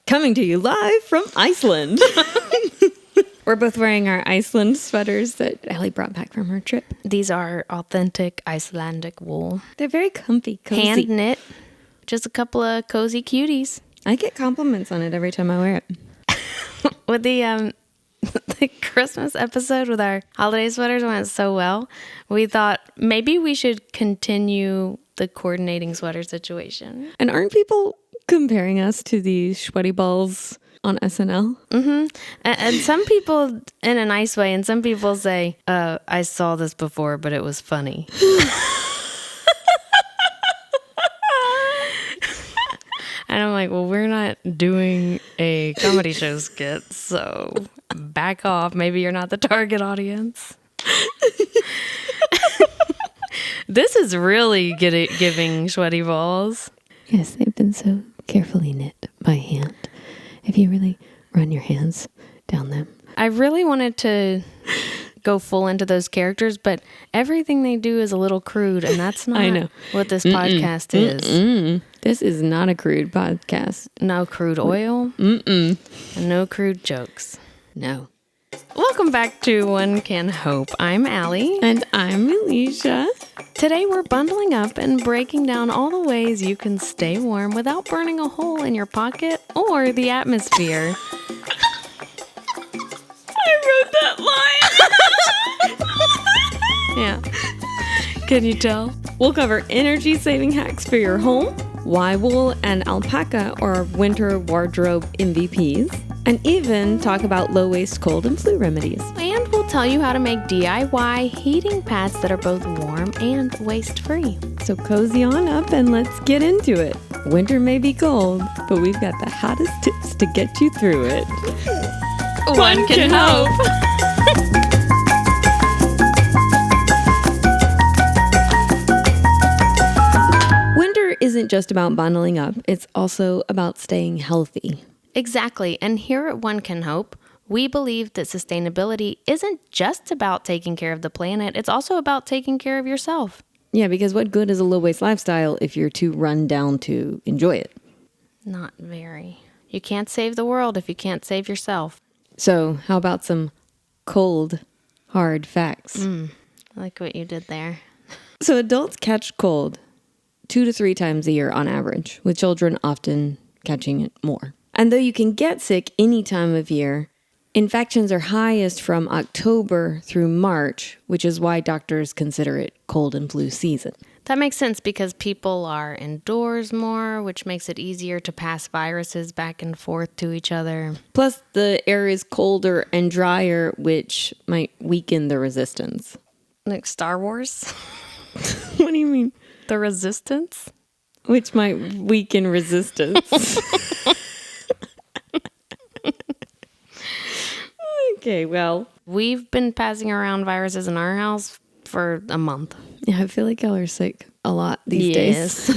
Coming to you live from Iceland. We're both wearing our Iceland sweaters that Ellie brought back from her trip. These are authentic Icelandic wool. They're very cozy. Hand knit. Just a couple of cozy cuties. I get compliments on it every time I wear it. With the Christmas episode with our holiday sweaters went so well, we thought maybe we should continue the coordinating sweater situation. And aren't people comparing us to the sweaty balls on SNL? Mm-hmm. And some people in a nice way, and some people say, I saw this before, but it was funny. And I'm like, well, we're not doing a comedy show skit, so back off. Maybe you're not the target audience. This is really giving sweaty balls. Yes, they've been so carefully knit by hand. If you really run your hands down them. I really wanted to go full into those characters, but everything they do is a little crude, and that's not what this podcast is. This is not a crude podcast. No crude oil. And no crude jokes. No. Welcome back to One Can Hope. I'm Ali. And I'm Eleisha. Today we're bundling up and breaking down all the ways you can stay warm without burning a hole in your pocket or the atmosphere. I wrote that line. Yeah. Can you tell? We'll cover energy-saving hacks for your home, why wool and alpaca are winter wardrobe MVPs, and even talk about low-waste cold and flu remedies. And we'll tell you how to make DIY heating pads that are both warm and waste-free. So cozy on up and let's get into it. Winter may be cold, but we've got the hottest tips to get you through it. One can hope. Winter isn't just about bundling up, it's also about staying healthy. Exactly, and here at One Can Hope, we believe that sustainability isn't just about taking care of the planet, it's also about taking care of yourself. Yeah, because what good is a low-waste lifestyle if you're too run down to enjoy it? Not very. You can't save the world if you can't save yourself. So, how about some cold, hard facts? I like what you did there. So, adults catch cold 2 to 3 times a year on average, with children often catching it more. And though you can get sick any time of year, infections are highest from October through March, which is why doctors consider it cold and flu season. That makes sense because people are indoors more, which makes it easier to pass viruses back and forth to each other. Plus, the air is colder and drier, which might weaken the resistance. Like Star Wars? What do you mean? The resistance? Which might weaken resistance. Okay, well. We've been passing around viruses in our house for a month. Yeah, I feel like y'all are sick a lot these days.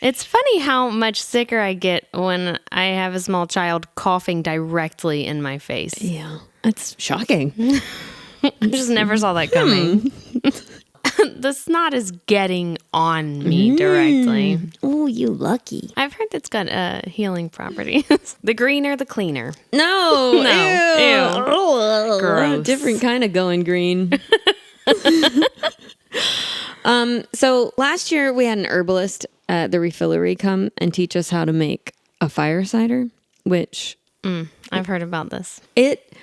It's funny how much sicker I get when I have a small child coughing directly in my face. Yeah, that's shocking. I just never saw that coming. The snot is getting on me directly. Oh, you lucky. I've heard it's got healing properties. The greener, the cleaner. No. Ew. Oh, Gross. Different kind of going green. So last year we had an herbalist at the refillery come and teach us how to make a fire cider, which... I've heard about this. It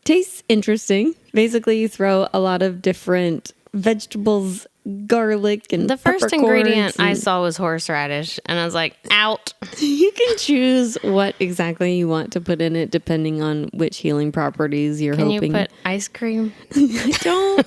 tastes interesting. Basically, you throw a lot of different vegetables, garlic, and The first peppercorns ingredient I saw was horseradish, and I was like, out. You can choose what exactly you want to put in it depending on which healing properties you're hoping. Can you put ice cream? I don't.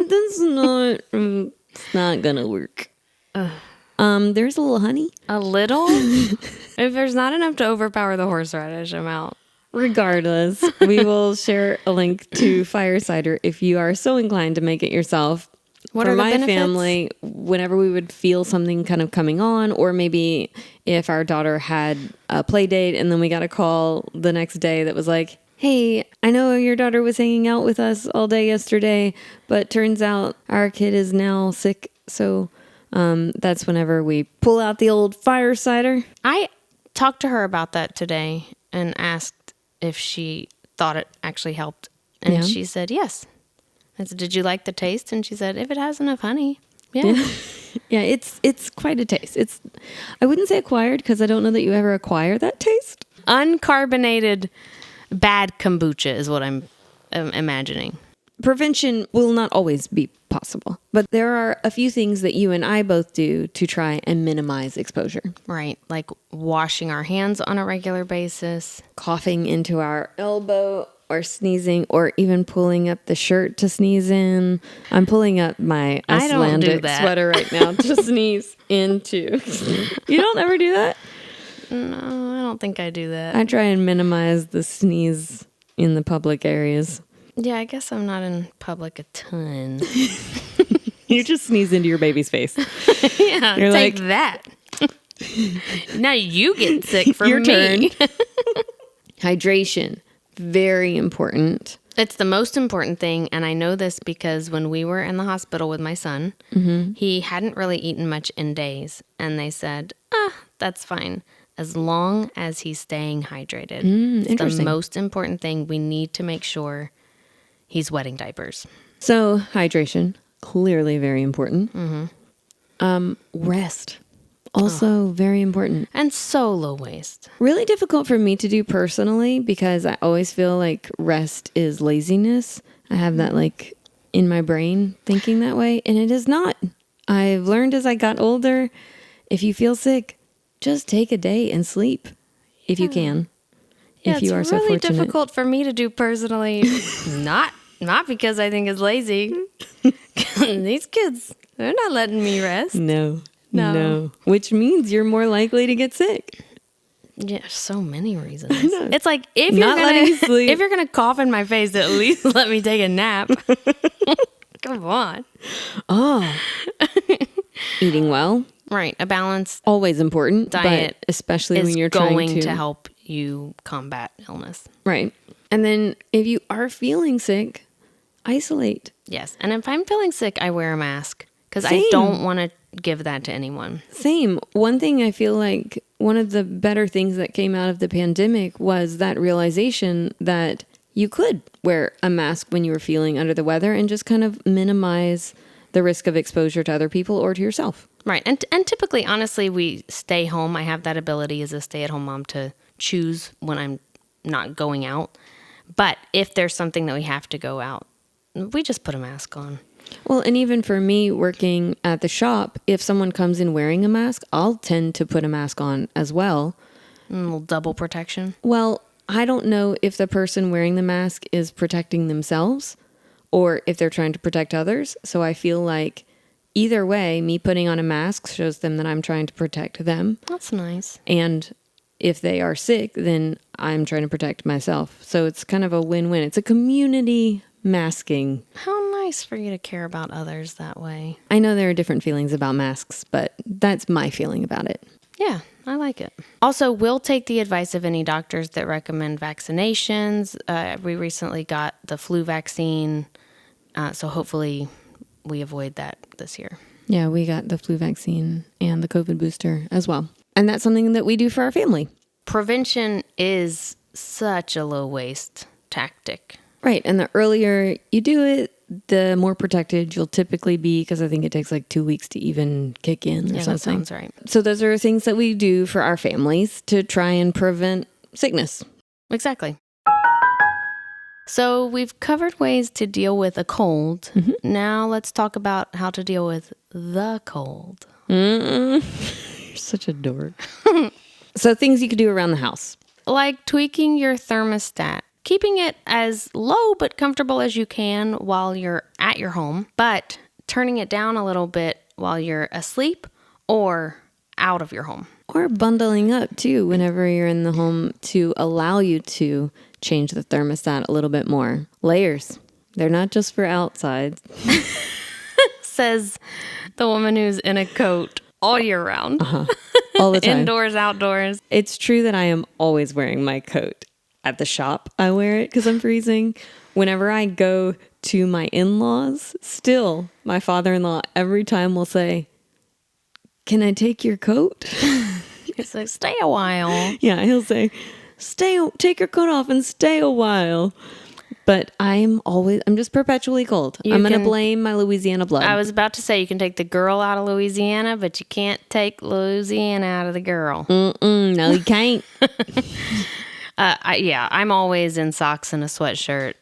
That's not. It's not gonna work. There's a little honey. A little? If there's not enough to overpower the horseradish, I'm out. Regardless, we will share a link to fire cider if you are so inclined to make it yourself. What For are the my benefits? family, whenever we would feel something kind of coming on, or maybe if our daughter had a play date and then we got a call the next day that was like, hey, I know your daughter was hanging out with us all day yesterday, but turns out our kid is now sick. So that's whenever we pull out the old fire cider. I talked to her about that today, and asked if she thought it actually helped. And she said yes. I said, did you like the taste? And she said, if it has enough honey, yeah. Yeah, it's quite a taste. I wouldn't say acquired because I don't know that you ever acquire that taste. Uncarbonated bad kombucha is what I'm imagining. Prevention will not always be possible, but there are a few things that you and I both do to try and minimize exposure. Right, like washing our hands on a regular basis. Coughing into our elbow or sneezing or even pulling up the shirt to sneeze in. I'm pulling up my Icelandic sweater right now to sneeze into. You don't ever do that? No, I don't think I do that. I try and minimize the sneeze in the public areas. Yeah, I guess I'm not in public a ton. You just sneeze into your baby's face. Yeah, You're take like, that. Now you get sick from your me. turn. Hydration, very important. It's the most important thing, and I know this because when we were in the hospital with my son, he hadn't really eaten much in days, and they said, that's fine, as long as he's staying hydrated. It's the most important thing. We need to make sure he's wetting diapers. So, hydration, clearly very important. Rest, also very important. And so low waste. Really difficult for me to do personally because I always feel like rest is laziness. I have that like in my brain thinking that way, and it is not. I've learned as I got older, if you feel sick, just take a day and sleep if you can. Yeah, if you are it's so really fortunate. difficult for me to do personally. Not because I think it's lazy. These kids, they're not letting me rest. No. Which means you're more likely to get sick. Yeah, so many reasons. It's like if you're gonna cough in my face, at least let me take a nap. Come on. Oh. Eating well. Right, a balanced Always important. diet, but especially is when you're going trying to help you combat illness. Right. And then if you are feeling sick, isolate. Yes, and if I'm feeling sick, I wear a mask because I Same. don't want to give that to anyone. Same. One thing I feel like one of the better things that came out of the pandemic was that realization that you could wear a mask when you were feeling under the weather and just kind of minimize the risk of exposure to other people or to yourself. Right. And typically, honestly, we stay home. I have that ability as a stay-at-home mom to choose when I'm not going out. But if there's something that we have to go out, we just put a mask on. Well, and even for me working at the shop, if someone comes in wearing a mask, I'll tend to put a mask on as well. A little double protection. Well, I don't know if the person wearing the mask is protecting themselves or if they're trying to protect others. So I feel like either way, me putting on a mask shows them that I'm trying to protect them. That's nice. And if they are sick, then I'm trying to protect myself. So it's kind of a win-win. It's a community masking. How nice for you to care about others that way. I know there are different feelings about masks, but that's my feeling about it. Yeah, I like it. Also, we'll take the advice of any doctors that recommend vaccinations. We recently got the flu vaccine, so hopefully we avoid that this year. Yeah, we got the flu vaccine and the COVID booster as well. And that's something that we do for our family. Prevention is such a low waste tactic. Right. And the earlier you do it, the more protected you'll typically be, because I think it takes like 2 weeks to even kick in or something. That sounds right. So those are things that we do for our families to try and prevent sickness. Exactly. So we've covered ways to deal with a cold. Mm-hmm. Now let's talk about how to deal with the cold. You're such a dork. So things you could do around the house. Like tweaking your thermostat. Keeping it as low but comfortable as you can while you're at your home, but turning it down a little bit while you're asleep or out of your home. Or bundling up too whenever you're in the home to allow you to change the thermostat a little bit more. Layers. They're not just for outside. Says the woman who's in a coat all year round. All the time. Indoors, outdoors. It's true that I am always wearing my coat. At the shop, I wear it because I'm freezing. Whenever I go to my in-laws, still, my father-in-law every time will say, "Can I take your coat?" It's like, stay a while. Yeah, he'll say, take your coat off and stay a while. But I'm just perpetually cold. I'm going to blame my Louisiana blood. I was about to say you can take the girl out of Louisiana, but you can't take Louisiana out of the girl. No, you can't. I'm always in socks and a sweatshirt.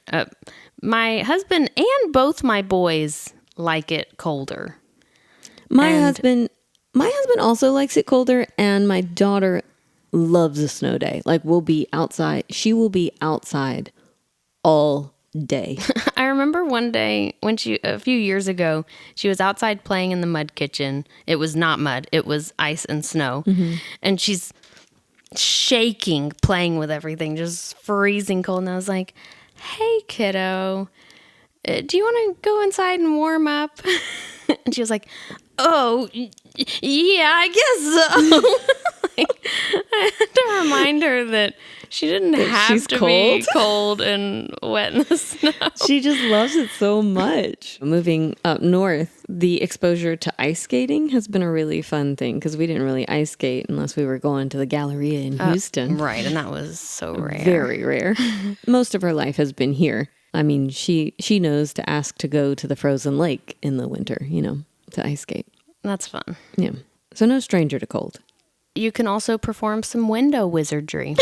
My husband and both my boys like it colder. My husband also likes it colder, and my daughter loves a snow day. Like, we'll be outside. She will be outside all day. I remember one day when a few years ago, she was outside playing in the mud kitchen. It was not mud. It was ice and snow. Mm-hmm. And she's shaking, playing with everything, just freezing cold. And I was like, hey, kiddo, do you want to go inside and warm up? And she was like, oh, yeah, I guess so. I had to remind her that she didn't have to be cold and wet in the snow. She just loves it so much. Moving up north, the exposure to ice skating has been a really fun thing because we didn't really ice skate unless we were going to the Galleria in Houston. Right, and that was so rare. Very rare. Most of her life has been here. I mean, she knows to ask to go to the frozen lake in the winter, to ice skate. That's fun. Yeah. So no stranger to cold. You can also perform some window wizardry.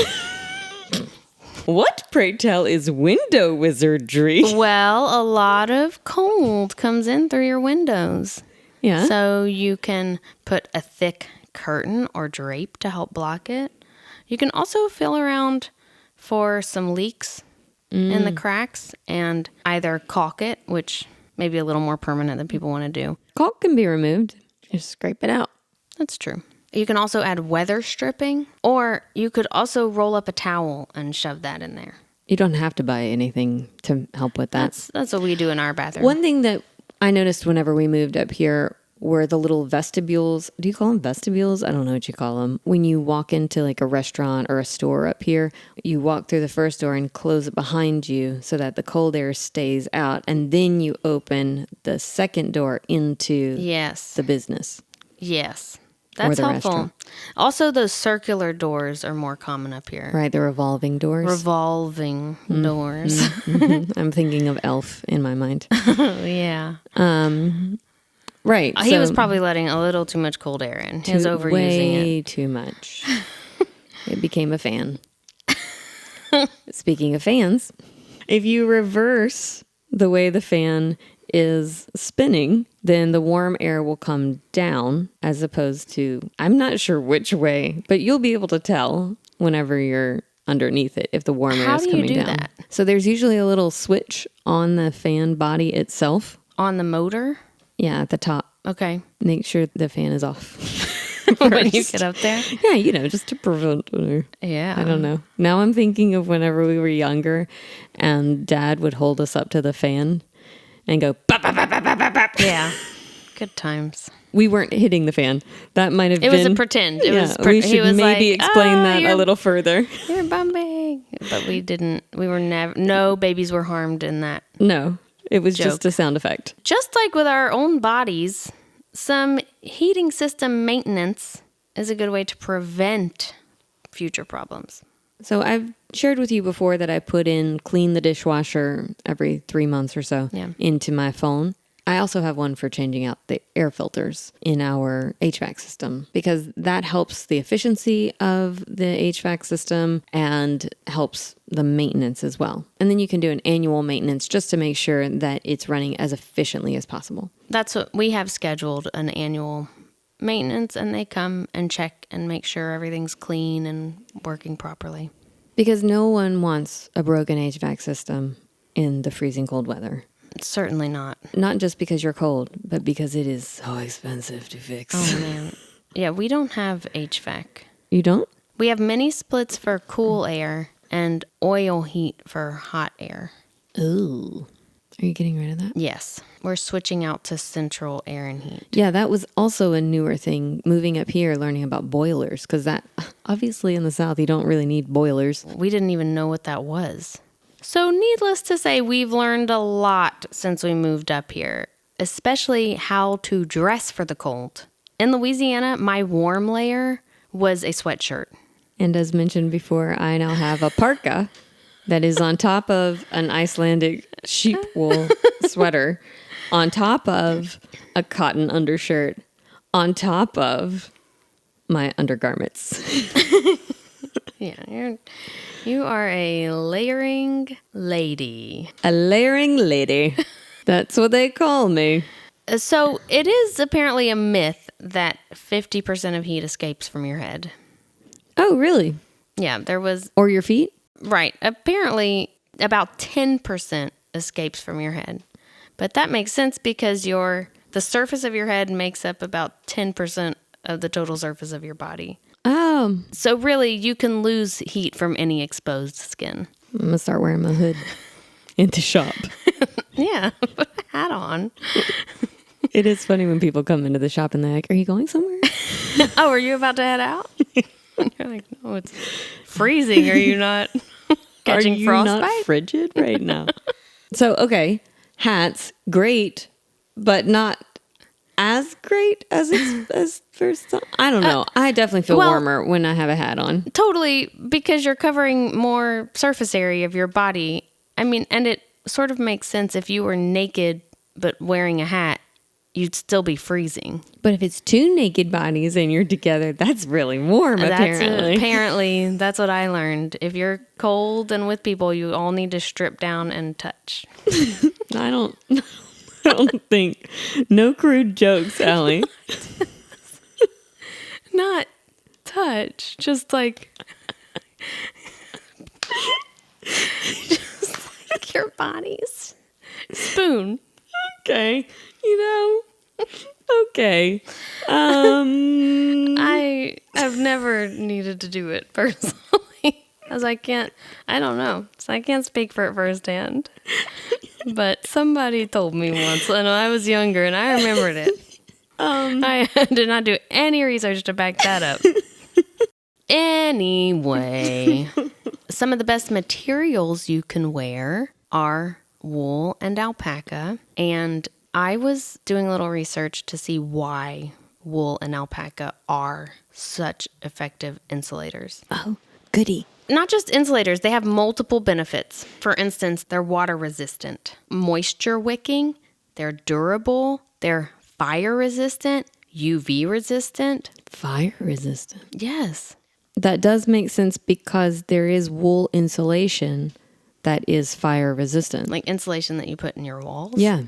What, pray tell, is window wizardry? Well, a lot of cold comes in through your windows. Yeah. So you can put a thick curtain or drape to help block it. You can also feel around for some leaks in the cracks and either caulk it, which may be a little more permanent than people want to do. Caulk can be removed. Just scrape it out. That's true. You can also add weather stripping, or you could also roll up a towel and shove that in there. You don't have to buy anything to help with that. That's what we do in our bathroom. One thing that I noticed whenever we moved up here were the little vestibules. Do you call them vestibules? I don't know what you call them. When you walk into like a restaurant or a store up here, you walk through the first door and close it behind you so that the cold air stays out. And then you open the second door into the business. Yes. That's helpful. Restaurant. Also, those circular doors are more common up here. Right, the revolving doors. Revolving doors. Mm-hmm. I'm thinking of Elf in my mind. Yeah. Right. He was probably letting a little too much cold air in. He was overusing way it. Too much. It became a fan. Speaking of fans, if you reverse the way the fan is spinning, then the warm air will come down as opposed to, I'm not sure which way, but you'll be able to tell whenever you're underneath it if the warm air is coming down. How do you do that? So there's usually a little switch on the fan body itself. On the motor? Yeah, at the top. Okay. Make sure the fan is off. When you get up there? Yeah, just to prevent. Yeah. I don't know. Now I'm thinking of whenever we were younger and Dad would hold us up to the fan and go, bop, bop, bop, bop, bop, bop. Yeah. Good times. We weren't hitting the fan. That might have been. It was a pretend. We should maybe explain that a little further. You're bumping. But we didn't. We were never. No babies were harmed in that. No. It was just a sound effect. Just like with our own bodies, some heating system maintenance is a good way to prevent future problems. So I've shared with you before that I put in clean the dishwasher every 3 months or so into my phone. I also have one for changing out the air filters in our HVAC system because that helps the efficiency of the HVAC system and helps the maintenance as well. And then you can do an annual maintenance just to make sure that it's running as efficiently as possible. That's what we have scheduled, an annual maintenance, and they come and check and make sure everything's clean and working properly. Because no one wants a broken HVAC system in the freezing cold weather. Certainly not. Not just because you're cold, but because it is so expensive to fix. Oh, man. Yeah, we don't have HVAC. You don't? We have mini splits for cool air and oil heat for hot air. Ooh. Are you getting rid of that? Yes. We're switching out to central air and heat. Yeah, that was also a newer thing, moving up here, learning about boilers, because that, obviously in the South, you don't really need boilers. We didn't even know what that was. So needless to say, we've learned a lot since we moved up here, especially how to dress for the cold. In Louisiana, my warm layer was a sweatshirt. And as mentioned before, I now have a parka that is on top of an Icelandic sheep wool sweater, on top of a cotton undershirt, on top of my undergarments. Yeah, you are a layering lady. A layering lady. That's what they call me. So it is apparently a myth that 50% of heat escapes from your head. Oh, really? Yeah, there was... Or your feet? Right. Apparently, about 10% escapes from your head. But that makes sense because the surface of your head makes up about 10% of the total surface of your body. Oh. So really, you can lose heat from any exposed skin. I'm going to start wearing my hood in the shop. Yeah, put a hat on. It is funny when people come into the shop and they're like, are you going somewhere? Oh, are you about to head out? You're like, no, it's freezing. Are you not catching frostbite? Are you not frigid right now? So, okay, hats, great, but not as great as first. I don't know. I definitely feel warmer when I have a hat on. Totally, because you're covering more surface area of your body. I mean, and it sort of makes sense if you were naked but wearing a hat, you'd still be freezing. But if it's two naked bodies and you're together, that's really warm, apparently. Apparently, that's what I learned. If you're cold and with people, you all need to strip down and touch. I don't think. No crude jokes, Allie. Not touch, just like... just like your bodies. Spoon. Okay. Okay. I have never needed to do it personally. As I don't know. So I can't speak for it firsthand. But somebody told me once when I was younger and I remembered it. I did not do any research to back that up. Anyway, some of the best materials you can wear are wool and alpaca. And I was doing a little research to see why wool and alpaca are such effective insulators. Oh, goody. Not just insulators, they have multiple benefits. For instance, they're water resistant, moisture wicking, they're durable, they're fire resistant, UV resistant. Fire resistant? Yes. That does make sense because there is wool insulation that is fire resistant. Like insulation that you put in your walls? Yeah.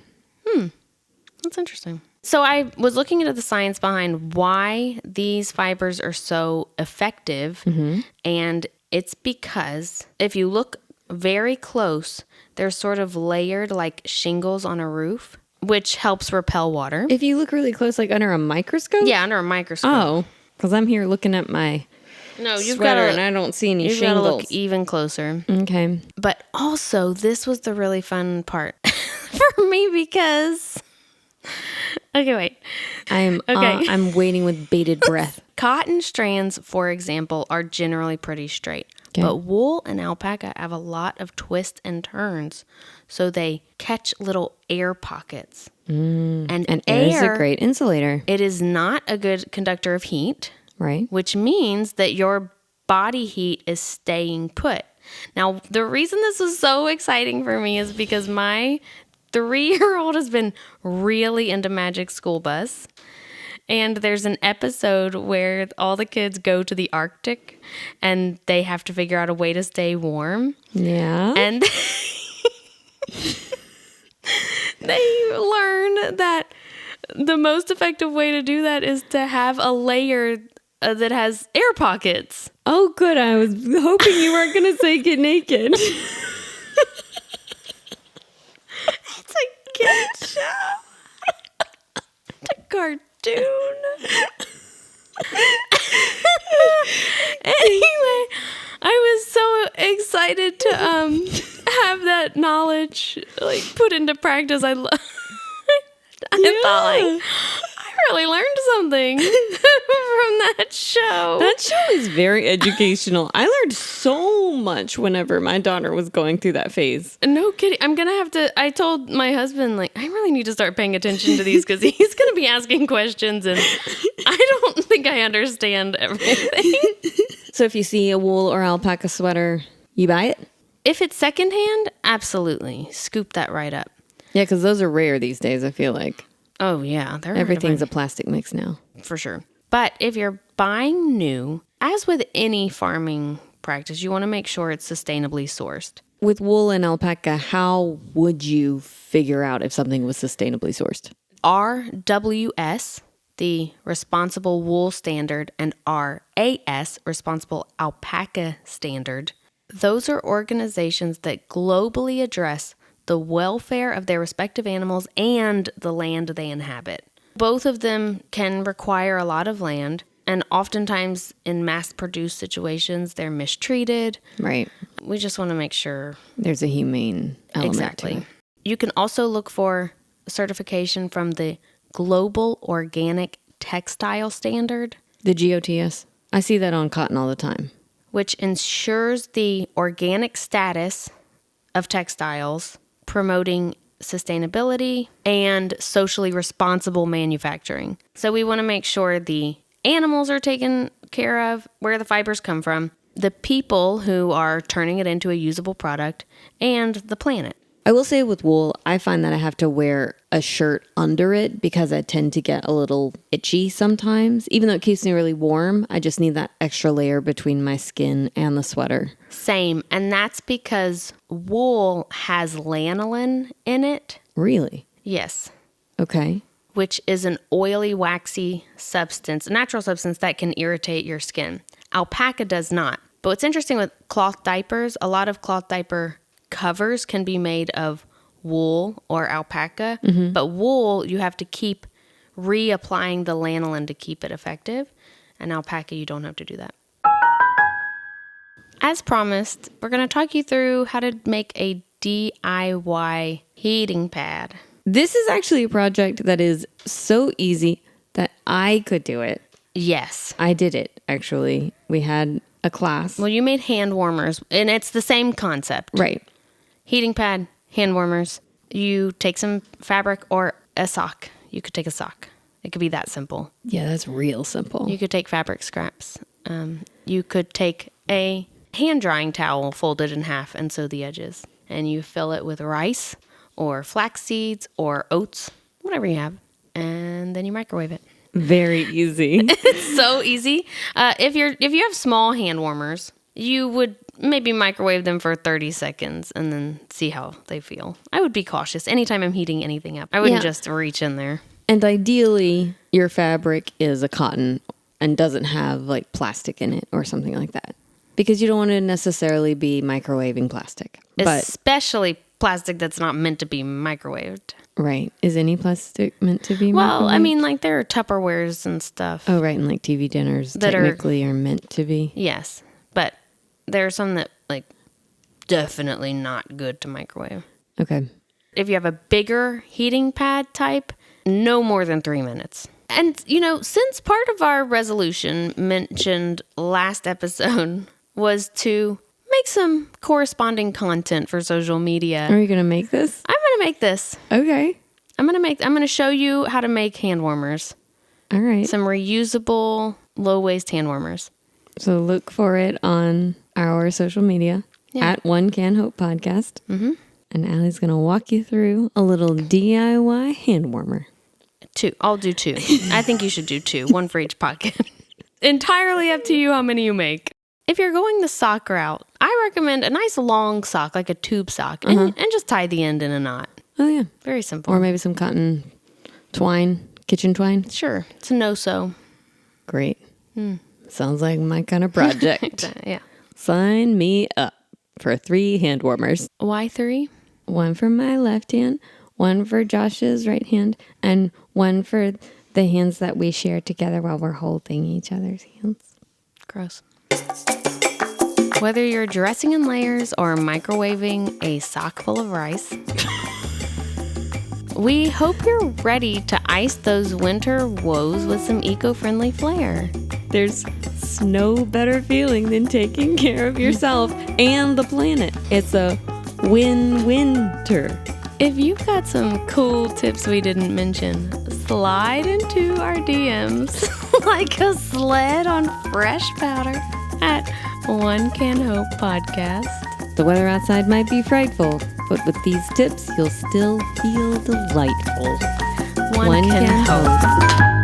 That's interesting. So I was looking into the science behind why these fibers are so effective. Mm-hmm. And it's because if you look very close, they're sort of layered like shingles on a roof, which helps repel water. If you look really close, like under a microscope? Yeah, under a microscope. Oh, because I'm here looking at my sweater and I don't see any shingles. You've got to look even closer. Okay. But also, this was the really fun part for me because... Okay, wait. I'm waiting with bated breath. Cotton strands, for example, are generally pretty straight. Okay. But wool and alpaca have a lot of twists and turns, so they catch little air pockets. And air is a great insulator. It is not a good conductor of heat. Right. Which means that your body heat is staying put. Now, the reason this was so exciting for me is because my 3-year-old has been really into Magic School Bus. And there's an episode where all the kids go to the Arctic and they have to figure out a way to stay warm. Yeah. And they learn that the most effective way to do that is to have a layer that has air pockets. Oh, good. I was hoping you weren't going to say get naked. It's a kid show. It's a cartoon. Anyway, I was so excited to have that knowledge like put into practice. I thought like I really learned something from that show. That show is very educational. I learned so much whenever my daughter was going through that phase. No kidding. I'm going to have to, I told my husband, like, I really need to start paying attention to these because he's going to be asking questions and I don't think I understand everything. So if you see a wool or alpaca sweater, you buy it? If it's secondhand, absolutely. Scoop that right up. Yeah, because those are rare these days, I feel like. Oh, yeah. Everything's a plastic mix now. For sure. But if you're buying new, as with any farming practice, you want to make sure it's sustainably sourced. With wool and alpaca, how would you figure out if something was sustainably sourced? RWS, the Responsible Wool Standard, and RAS, Responsible Alpaca Standard. Those are organizations that globally address the welfare of their respective animals and the land they inhabit. Both of them can require a lot of land, and oftentimes in mass-produced situations, they're mistreated. Right. We just want to make sure. There's a humane element to it. You can also look for certification from the Global Organic Textile Standard. The GOTS. I see that on cotton all the time. Which ensures the organic status of textiles, promoting sustainability and socially responsible manufacturing. So we want to make sure the animals are taken care of, where the fibers come from, the people who are turning it into a usable product, and the planet. I will say with wool, I find that I have to wear a shirt under it because I tend to get a little itchy sometimes. Even though it keeps me really warm, I just need that extra layer between my skin and the sweater. Same. And that's because wool has lanolin in it. Really? Yes. Okay. Which is an oily, waxy substance, a natural substance that can irritate your skin. Alpaca does not. But what's interesting with cloth diapers, a lot of cloth diaper covers can be made of wool or alpaca, but wool, you have to keep reapplying the lanolin to keep it effective, and alpaca, you don't have to do that. As promised, we're going to talk you through how to make a DIY heating pad. This is actually a project that is so easy that I could do it. Yes. I did it, actually. We had a class. Well, you made hand warmers, and it's the same concept. Right. Heating pad, hand warmers. You take some fabric or a sock. You could take a sock. It could be that simple. Yeah, that's real simple. You could take fabric scraps. You could take a hand drying towel folded in half and sew the edges. And you fill it with rice or flax seeds or oats, whatever you have. And then you microwave it. Very easy. It's so easy. If you have small hand warmers, you would maybe microwave them for 30 seconds and then see how they feel. I would be cautious anytime I'm heating anything up. I wouldn't just reach in there. And ideally, your fabric is a cotton and doesn't have like plastic in it or something like that. Because you don't want to necessarily be microwaving plastic. Especially plastic that's not meant to be microwaved. Right. Is any plastic meant to be microwaved? Well, I mean, like there are Tupperwares and stuff. Oh, right. And like TV dinners that technically are meant to be. Yes. But there are some that like definitely not good to microwave. Okay. If you have a bigger heating pad type, no more than 3 minutes. And, since part of our resolution mentioned last episode was to make some corresponding content for social media. Are you going to make this? I'm going to make this. Okay. I'm going to show you how to make hand warmers. All right. Some reusable low-waste hand warmers. So look for it on our social media at One Can Hope Podcast. Mm-hmm. And Allie's going to walk you through a little DIY hand warmer. 2. I'll do 2. I think you should do 2. 1 for each pocket. Entirely up to you how many you make. If you're going the sock route, I recommend a nice long sock, like a tube sock, and just tie the end in a knot. Oh, yeah. Very simple. Or maybe some cotton twine, kitchen twine. Sure. It's a no-sew. Great. Sounds like my kind of project. Yeah. Sign me up for 3 hand warmers. Why 3? 1 for my left hand, 1 for Josh's right hand, and 1 for the hands that we share together while we're holding each other's hands. Gross. Whether you're dressing in layers or microwaving a sock full of rice, we hope you're ready to ice those winter woes with some eco-friendly flair. There's no better feeling than taking care of yourself and the planet. It's a win-winter. If you've got some cool tips we didn't mention, slide into our DMs like a sled on fresh powder. at One Can Hope Podcast. The weather outside might be frightful, but with these tips, you'll still feel delightful. One can hope.